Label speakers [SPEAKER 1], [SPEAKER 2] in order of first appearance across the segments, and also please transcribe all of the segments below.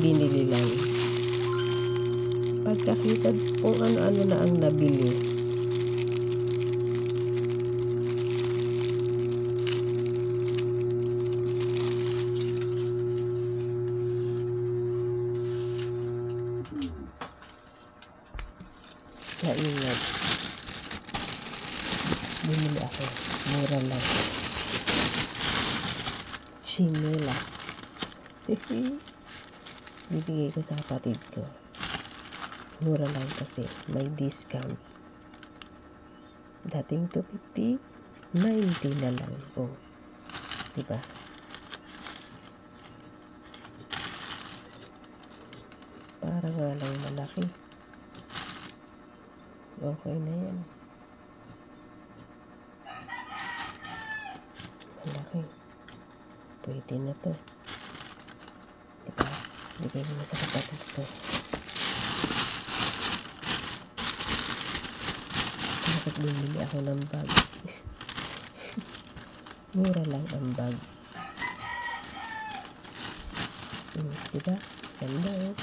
[SPEAKER 1] binili lang. Pagkakita kung ano-ano na ang nabili. Naingat. Bumili ako. Mura lang. Chinelas. Bibigay ko sa kapatid ko. Mura lang kasi. May discount. Dating 250, 90 na lang. Oh. Diba? Para nga lang malaki. Okay na yan. Malaki. Pwede na to. Diba? Bigay mo sa kapatid ko. Bakit bumili ako ng bag? Mura lang ang bag. Diba? Ganda oh.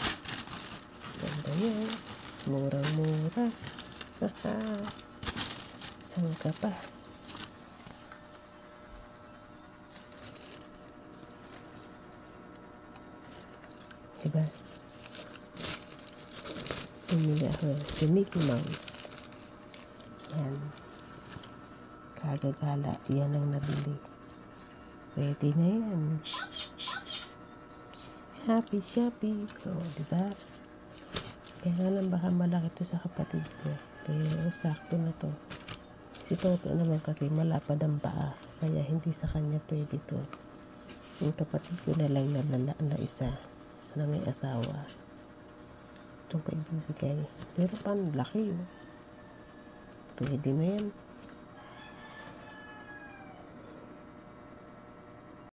[SPEAKER 1] Ganda yun. Murang-mura. Haha. Saan ka pa? Diba? Pumili ako si Mickey Mouse. Yan. Kagagala. Yan ang nabili. Pwede na yan. Shopee. O, diba? Kaya lang baka malaki to sa kapatid ko. Pero sakto na to. Si Toto naman kasi malapad ang paa. Kaya hindi sa kanya pwede to. Yung kapatid ko na lang na isa na may asawa. Itong kaibibigay. Pero panlaki yun. Pwede na yan.